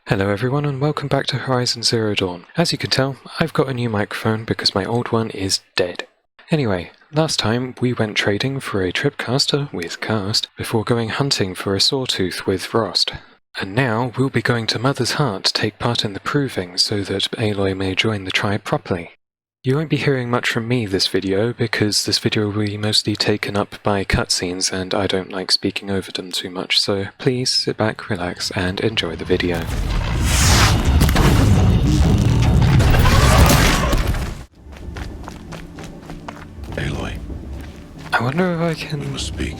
Hello everyone and welcome back to Horizon Zero Dawn. As you can tell, I've got a new microphone because my old one is dead. Anyway, last time we went trading for a tripcaster with Karst before going hunting for a sawtooth with Rost. And now we'll be going to Mother's Heart to take part in the proving so that Aloy may join the tribe properly. You won't be hearing much from me this video because this video will be mostly taken up by cutscenes and I don't like speaking over them too much, so please sit back, relax and enjoy the video. Aloy. I wonder if I can... We must speak.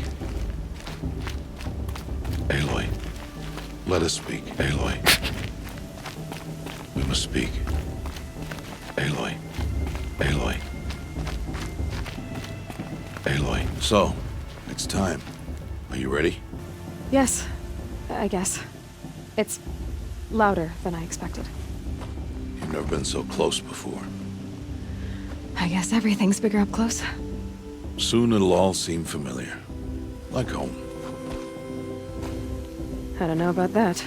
Aloy. Let us speak, Aloy. We must speak. Aloy. Aloy. Aloy. So, it's time. Are you ready? Yes, I guess. It's louder than I expected. You've never been so close before. I guess everything's bigger up close. Soon it'll all seem familiar. Like home. I don't know about that.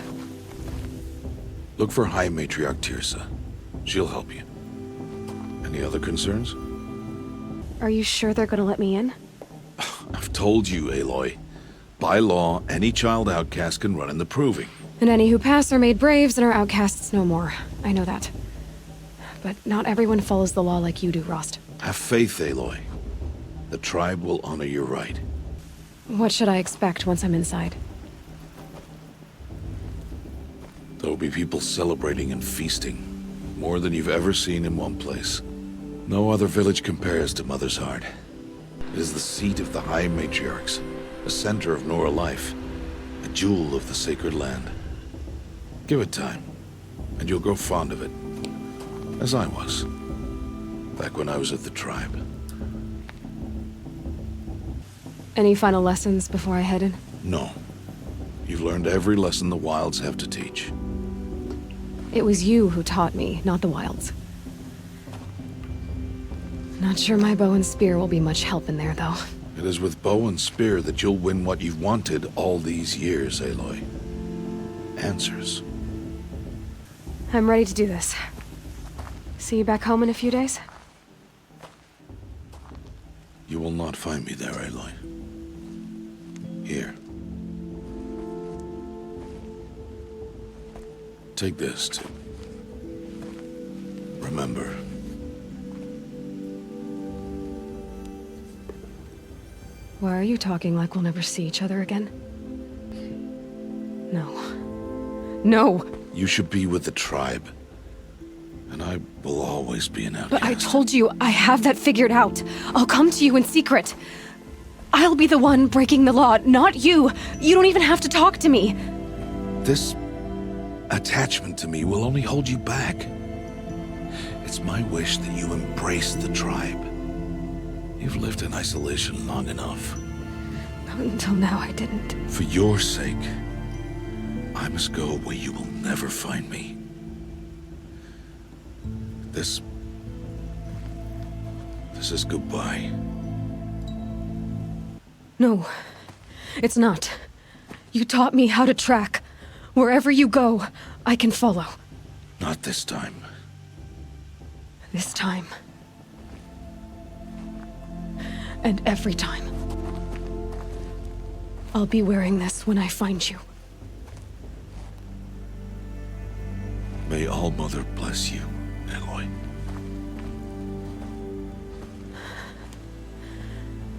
Look for High Matriarch Tirsa. She'll help you. Any other concerns? Are you sure they're gonna let me in? I've told you, Aloy. By law, any child outcast can run in the proving. And any who pass are made braves and are outcasts no more. I know that. But not everyone follows the law like you do, Rost. Have faith, Aloy. The tribe will honor your right. What should I expect once I'm inside? There will be people celebrating and feasting. More than you've ever seen in one place. No other village compares to Mother's Heart. It is the seat of the High Matriarchs, a center of Nora life, a jewel of the sacred land. Give it time, and you'll grow fond of it. As I was, back when I was at the tribe. Any final lessons before I head in? No. You've learned every lesson the wilds have to teach. It was you who taught me, not the wilds. Not sure my bow and spear will be much help in there, though. It is with bow and spear that you'll win what you've wanted all these years, Aloy. Answers. I'm ready to do this. See you back home in a few days? You will not find me there, Aloy. Here. Take this, too. Remember. Why are you talking like we'll never see each other again? No. No! You should be with the tribe. And I will always be an outcast. But I told you, I have that figured out. I'll come to you in secret. I'll be the one breaking the law, not you. You don't even have to talk to me. This attachment to me will only hold you back. It's my wish that you embrace the tribe. You've lived in isolation long enough. Until now, I didn't. For your sake, I must go where you will never find me. This is goodbye. No, it's not. You taught me how to track. Wherever you go, I can follow. Not this time. This time. And every time. I'll be wearing this when I find you. May All Mother bless you, Aloy.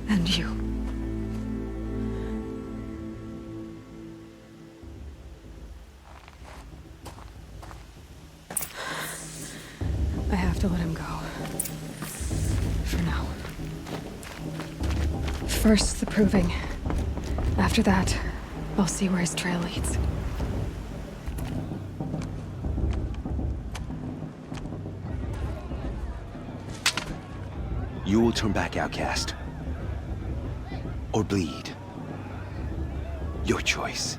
And you. I have to let him go. For now. First, the proving. After that, I'll see where his trail leads. You will turn back, outcast. Or bleed. Your choice.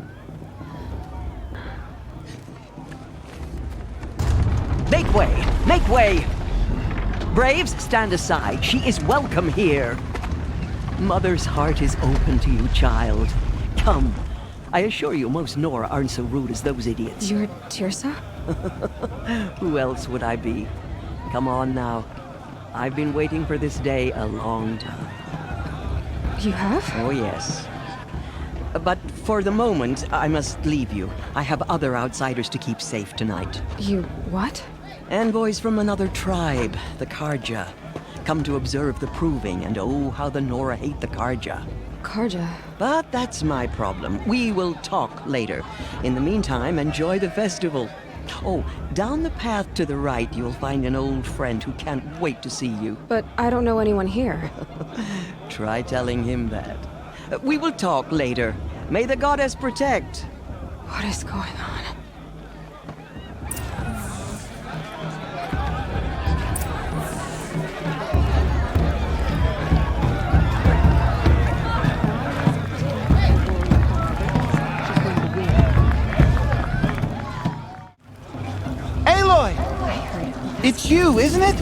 Make way! Make way! Braves, stand aside. She is welcome here. Mother's heart is open to you, child. Come, I assure you, most Nora aren't so rude as those idiots. You're Tirsa? Who else would I be? Come on now. I've been waiting for this day a long time. You have? Oh, yes. But for the moment, I must leave you. I have other outsiders to keep safe tonight. You what? Envoys from another tribe, the Karja. Come to observe the proving, and oh, how the Nora hate the Karja. Karja. But that's my problem. We will talk later. In the meantime, enjoy the festival. Oh, down the path to the right, you'll find an old friend who can't wait to see you. But I don't know anyone here. Try telling him that. We will talk later. May the goddess protect. What is going on? Aloy! It's you, isn't it?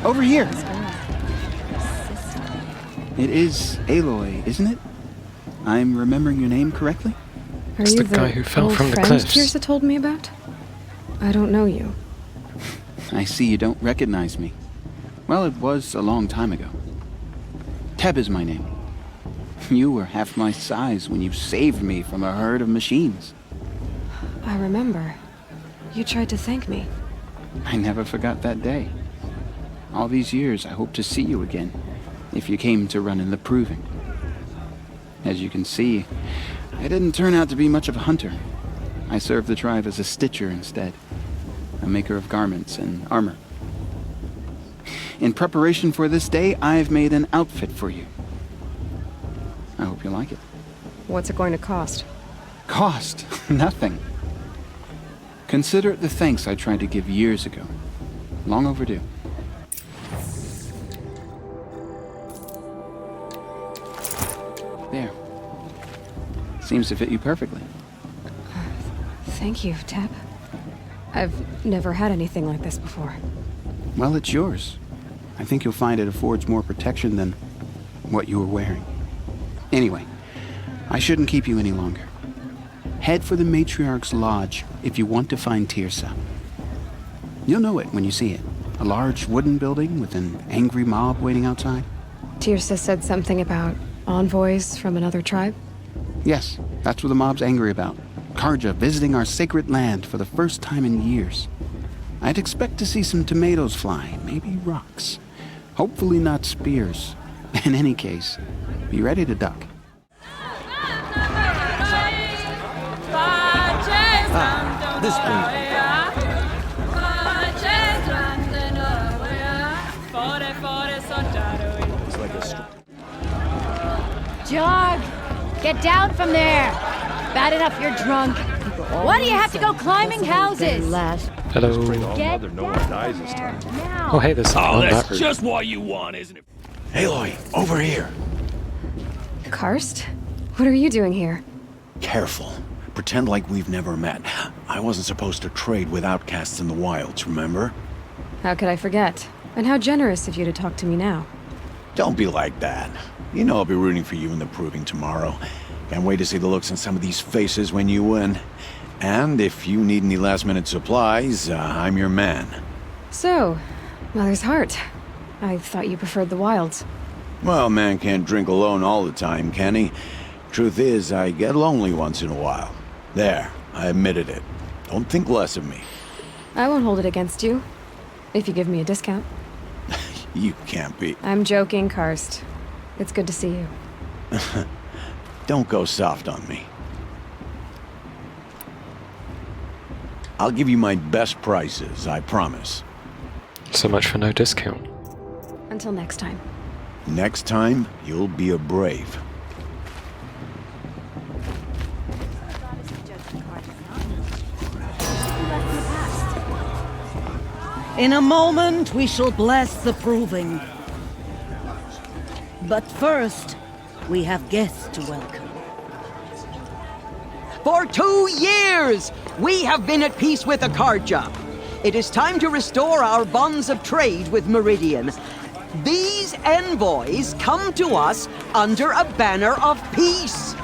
Over here. It is Aloy, isn't it? I'm remembering your name correctly? Are It's you the guy who fell old from the friend cliffs. Tirsa told me about? I don't know you. I see you don't recognize me. Well, it was a long time ago. Teb is my name. You were half my size when you saved me from a herd of machines. I remember. You tried to thank me. I never forgot that day. All these years, I hope to see you again, if you came to run in the proving. As you can see, I didn't turn out to be much of a hunter. I served the tribe as a stitcher instead, a maker of garments and armor. In preparation for this day, I've made an outfit for you. I hope you like it. What's it going to cost? Cost? Nothing. Consider it the thanks I tried to give years ago. Long overdue. There. Seems to fit you perfectly. Thank you, Teb. I've never had anything like this before. Well, it's yours. I think you'll find it affords more protection than what you were wearing. Anyway, I shouldn't keep you any longer. Head for the Matriarch's Lodge if you want to find Tirsa. You'll know it when you see it. A large wooden building with an angry mob waiting outside. Tirsa said something about envoys from another tribe? Yes, that's what the mob's angry about. Karja visiting our sacred land for the first time in years. I'd expect to see some tomatoes fly, maybe rocks. Hopefully not spears. In any case, be ready to duck. This brings me. It's like a Jog! Get down from there! Bad enough you're drunk. Why do you have to go climbing houses? Hello. Get no one dies this time. now! Oh, hey, there's something on that That's route. just what you want, isn't it? Aloy, over here. Karst? What are you doing here? Careful. Pretend like we've never met. I wasn't supposed to trade with outcasts in the wilds, remember? How could I forget? And how generous of you to talk to me now. Don't be like that. You know I'll be rooting for you in the proving tomorrow. Can't wait to see the looks on some of these faces when you win. And if you need any last-minute supplies, I'm your man. So, Mother's Heart. I thought you preferred the wilds. Well, a man can't drink alone all the time, can he? Truth is, I get lonely once in a while. There, I admitted it. Don't think less of me. I won't hold it against you. If you give me a discount. You can't be. I'm joking, Karst. It's good to see you. Don't go soft on me. I'll give you my best prices, I promise. So much for no discount. Until next time. Next time, you'll be a brave. In a moment, we shall bless the proving. But first, we have guests to welcome. For 2 years, we have been at peace with the Karja. It is time to restore our bonds of trade with Meridian. These envoys come to us under a banner of peace.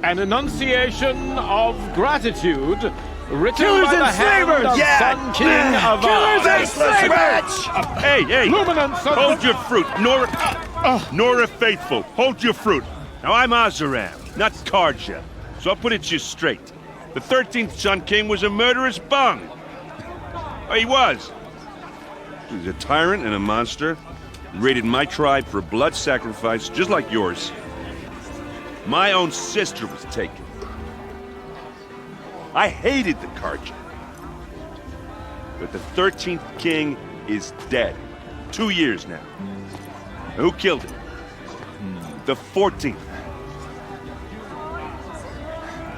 An enunciation of gratitude written by the hand of Sun King of Killers and slavers! Hey! Luminance of Hold your fruit, Nora Faithful. Hold your fruit. Now I'm Azaram, not Karja, so I'll put it to you straight. The 13th Sun King was a murderous bung. Oh, he was. He was a tyrant and a monster. He raided my tribe for blood sacrifice, just like yours. My own sister was taken. I hated the Karja. But the 13th king is dead. 2 years now. Who killed him? The 14th.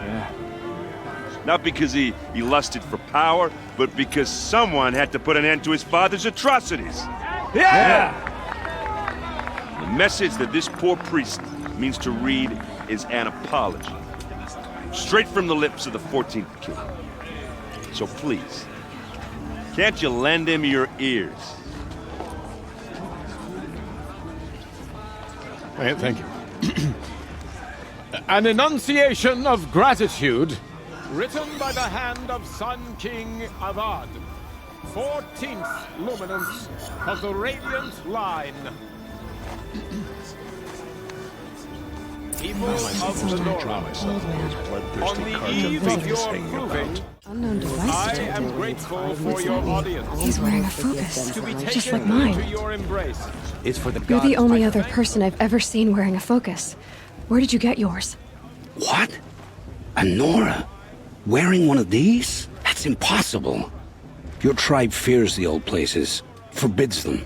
Yeah. Not because he lusted for power, but because someone had to put an end to his father's atrocities. Yeah! The message that this poor priest means to read is an apology. Straight from the lips of the 14th king. So please, can't you lend him your ears? Thank you. An enunciation of gratitude written by the hand of Sun King Avad, 14th luminance of the Radiant Line. People of the Nora, on the eve of your proving, Unknown device I detected. am grateful for your audience. He's wearing a focus, To be just taken like into mine. your embrace. It's for the You're the gods, only my other friend. person I've ever seen wearing a focus. Where did you get yours? What? A Nora? Wearing one of these? That's impossible. Your tribe fears the old places, forbids them.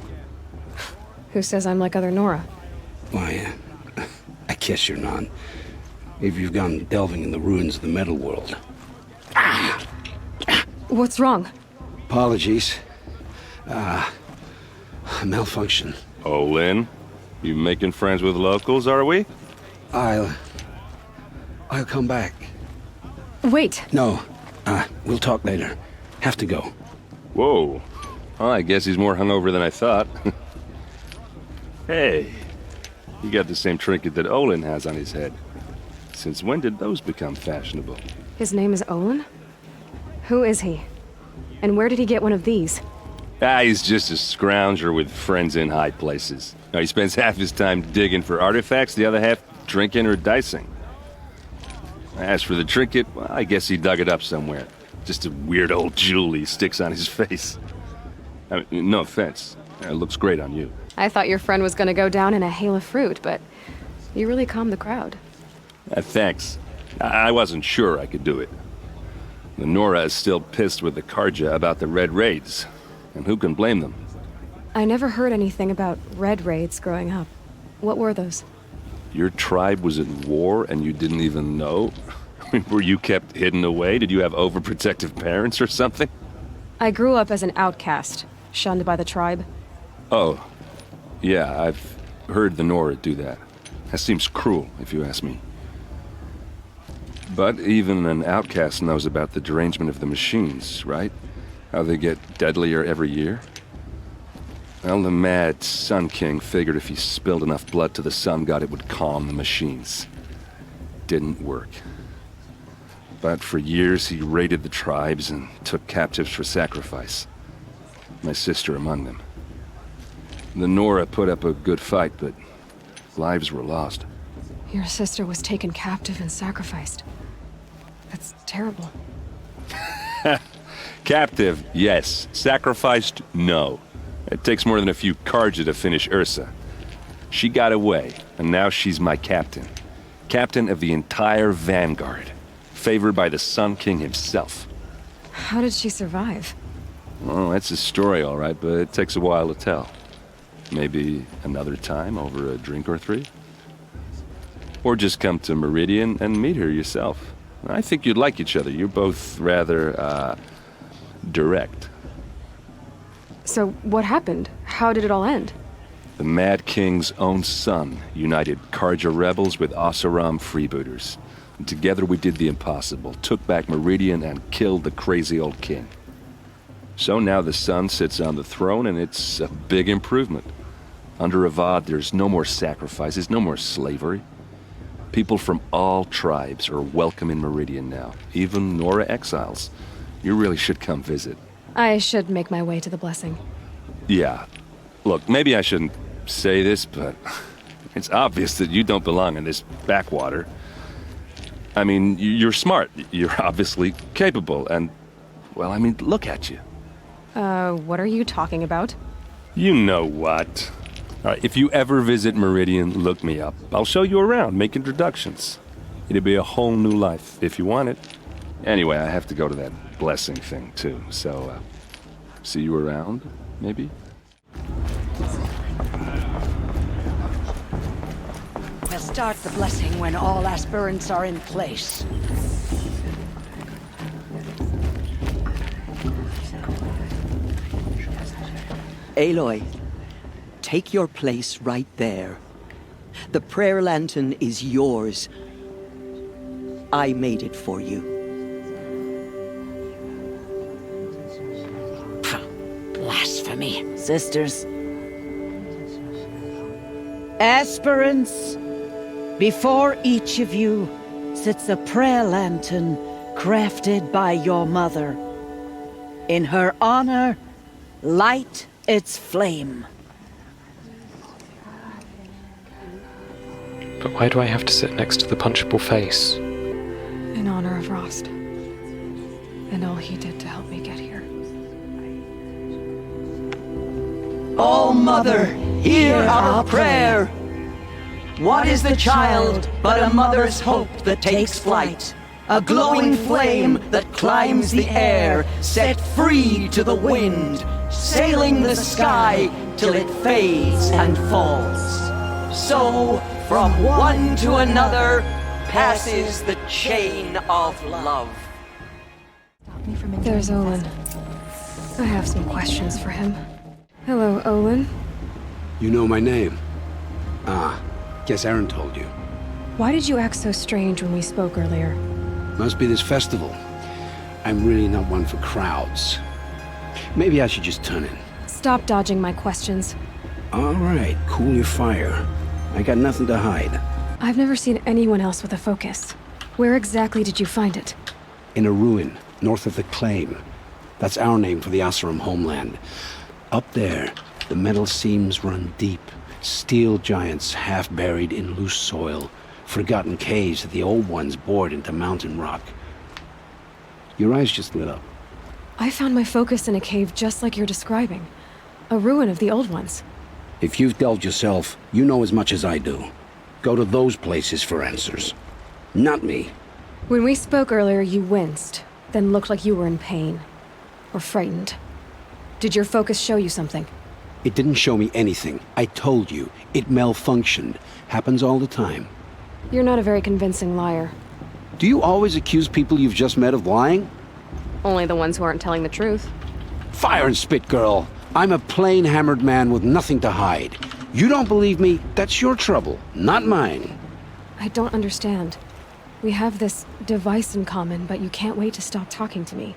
Who says I'm like other Nora? Why, I guess you're not. If you've gone delving in the ruins of the metal world. What's wrong? Apologies. Malfunction. Oh, Lynn, you making friends with locals, are we? I'll come back. Wait! No, we'll talk later. Have to go. Whoa. Well, I guess he's more hungover than I thought. Hey, you got the same trinket that Olin has on his head. Since when did those become fashionable? His name is Olin? Who is he? And where did he get one of these? He's just a scrounger with friends in high places. Now, he spends half his time digging for artifacts, the other half drinking or dicing. As for the trinket, well, I guess he dug it up somewhere. Just a weird old jewel he sticks on his face. I mean, no offense. It looks great on you. I thought your friend was gonna go down in a hail of fruit, but you really calmed the crowd. Thanks. I wasn't sure I could do it. The Nora is still pissed with the Karja about the Red Raids. And who can blame them? I never heard anything about red raids growing up. What were those? Your tribe was at war and you didn't even know? Were you kept hidden away? Did you have overprotective parents or something? I grew up as an outcast, shunned by the tribe. Oh, yeah, I've heard the Nora do that. That seems cruel, if you ask me. But even an outcast knows about the derangement of the machines, right? How they get deadlier every year? Well, the mad Sun King figured if he spilled enough blood to the Sun God, it would calm the machines. Didn't work. But for years, he raided the tribes and took captives for sacrifice. My sister among them. The Nora put up a good fight, but lives were lost. Your sister was taken captive and sacrificed. That's terrible. Captive, yes. Sacrificed, no. It takes more than a few Karja to finish Ursa. She got away, and now she's my captain. Captain of the entire Vanguard. Favored by the Sun King himself. How did she survive? Well, that's a story, all right, but it takes a while to tell. Maybe another time over a drink or three? Or just come to Meridian and meet her yourself. I think you'd like each other. You're both rather, direct. So what happened? How did it all end? The Mad King's own son united Karja rebels with Oseram freebooters. And together we did the impossible, took back Meridian and killed the crazy old king. So now the son sits on the throne and it's a big improvement. Under Avad, there's no more sacrifices, no more slavery. People from all tribes are welcome in Meridian now, even Nora exiles. You really should come visit. I should make my way to the blessing. Yeah. Look, maybe I shouldn't say this, but it's obvious that you don't belong in this backwater. I mean, you're smart. You're obviously capable, and, well, I mean, look at you. What are you talking about? You know what. All right, if you ever visit Meridian, look me up. I'll show you around, make introductions. It'll be a whole new life, if you want it. Anyway, I have to go to that blessing thing, too, so, see you around, maybe? We'll start the blessing when all aspirants are in place. Aloy, take your place right there. The prayer lantern is yours. I made it for you. Blasphemy. Sisters. Aspirants, before each of you sits a prayer lantern crafted by your mother. In her honor, light its flame. But why do I have to sit next to the punchable face? In honor of Rost. And all he did to help me get here. Oh, Mother, hear our prayer. What is the child but a mother's hope that takes flight? A glowing flame that climbs the air, set free to the wind, sailing the sky till it fades and falls. So, from one to another, passes the chain of love. There's Olin. I have some questions for him. Hello, Olin. You know my name? Ah, guess Aaron told you. Why did you act so strange when we spoke earlier? Must be this festival. I'm really not one for crowds. Maybe I should just turn in. Stop dodging my questions. All right, cool your fire. I got nothing to hide. I've never seen anyone else with a focus. Where exactly did you find it? In a ruin, north of the Claim. That's our name for the Asuram homeland. Up there, the metal seams run deep. Steel giants half buried in loose soil. Forgotten caves that the old ones bored into mountain rock. Your eyes just lit up. I found my focus in a cave just like you're describing. A ruin of the old ones. If you've delved yourself, you know as much as I do. Go to those places for answers. Not me. When we spoke earlier, you winced, then looked like you were in pain. Or frightened. Did your focus show you something? It didn't show me anything. I told you. It malfunctioned. Happens all the time. You're not a very convincing liar. Do you always accuse people you've just met of lying? Only the ones who aren't telling the truth. Fire and spit, girl. I'm a plain hammered man with nothing to hide. You don't believe me? That's your trouble, not mine. I don't understand. We have this device in common, but you can't wait to stop talking to me.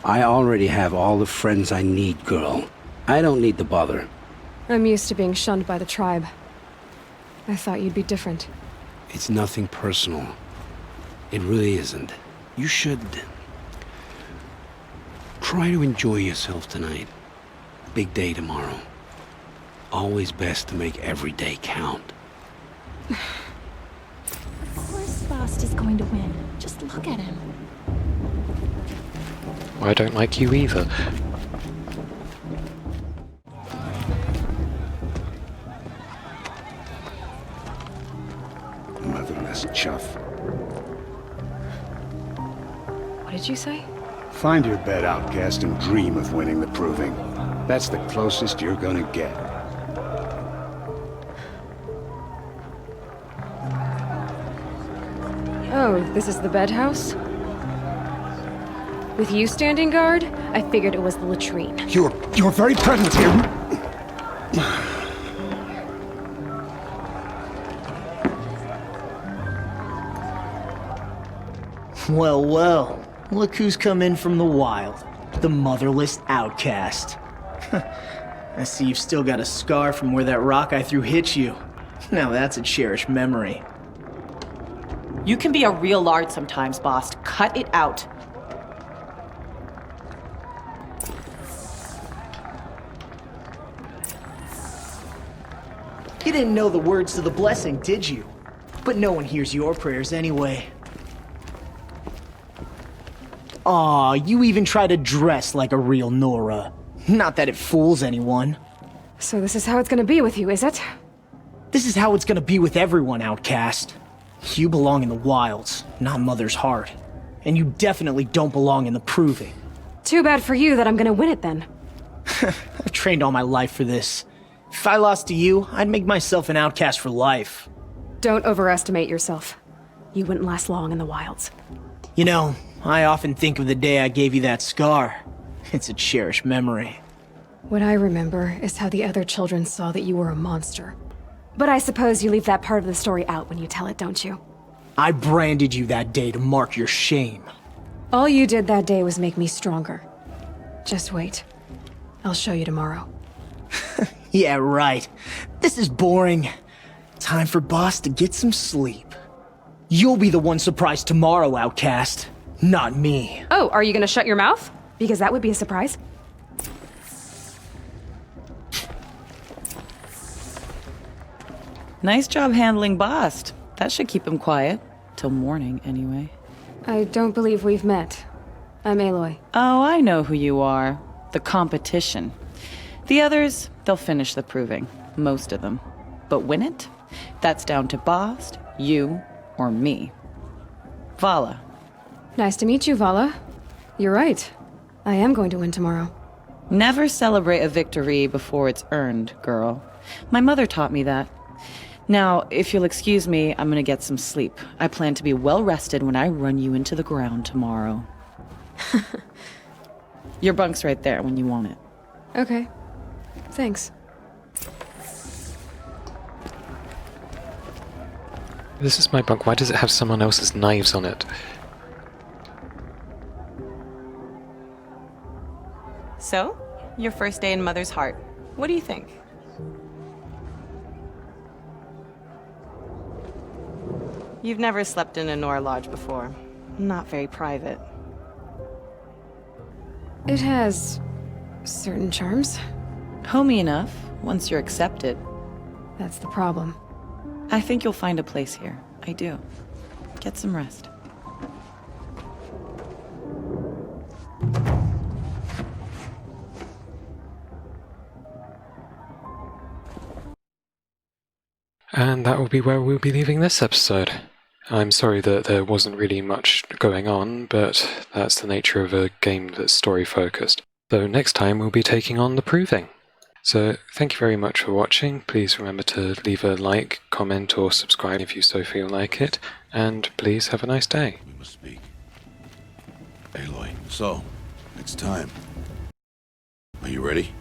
I already have all the friends I need, girl. I don't need the bother. I'm used to being shunned by the tribe. I thought you'd be different. It's nothing personal. It really isn't. You should try to enjoy yourself tonight. Big day tomorrow. Always best to make every day count. Of course Faust is going to win. Just look at him. I don't like you either. Motherless chuff. What did you say? Find your bed, outcast, and dream of winning the proving. That's the closest you're gonna get. Oh, this is the bedhouse? With you standing guard, I figured it was the latrine. Your very presence here... Well, well. Look who's come in from the wild. The motherless outcast. I see you've still got a scar from where that rock I threw hit you. Now that's a cherished memory. You can be a real lard sometimes, boss. Cut it out. You didn't know the words to the blessing, did you? But no one hears your prayers anyway. Aw, you even try to dress like a real Nora. Not that it fools anyone. So this is how it's gonna be with you, is it? This is how it's gonna be with everyone, Outcast. You belong in the wilds, not Mother's heart. And you definitely don't belong in the proving. Too bad for you that I'm gonna win it then. I've trained all my life for this. If I lost to you, I'd make myself an outcast for life. Don't overestimate yourself. You wouldn't last long in the wilds. You know, I often think of the day I gave you that scar. It's a cherished memory. What I remember is how the other children saw that you were a monster. But I suppose you leave that part of the story out when you tell it, don't you? I branded you that day to mark your shame. All you did that day was make me stronger. Just wait. I'll show you tomorrow. Yeah, right. This is boring. Time for Boss to get some sleep. You'll be the one surprised tomorrow, Outcast. Not me. Oh, are you gonna shut your mouth? Because that would be a surprise. Nice job handling Bast. That should keep him quiet. Till morning, anyway. I don't believe we've met. I'm Aloy. Oh, I know who you are. The competition. The others, they'll finish the proving. Most of them. But win it? That's down to Bast, you, or me. Vala. Nice to meet you, Vala. You're right. I am going to win tomorrow. Never celebrate a victory before it's earned, girl. My mother taught me that. Now, if you'll excuse me, I'm gonna get some sleep. I plan to be well rested when I run you into the ground tomorrow. Your bunk's right there when you want it. Okay. Thanks. This is my bunk. Why does it have someone else's knives on it? So, your first day in Mother's heart. What do you think? You've never slept in a Nora lodge before. Not very private. It has certain charms. Homey enough, once you're accepted. That's the problem. I think you'll find a place here. I do. Get some rest. And that will be where we'll be leaving this episode. I'm sorry that there wasn't really much going on, but that's the nature of a game that's story-focused. Though next time we'll be taking on the proving. So thank you very much for watching. Please remember to leave a like, comment or subscribe if you so feel like it. And please have a nice day. We must speak. Aloy, so, it's time. Are you ready?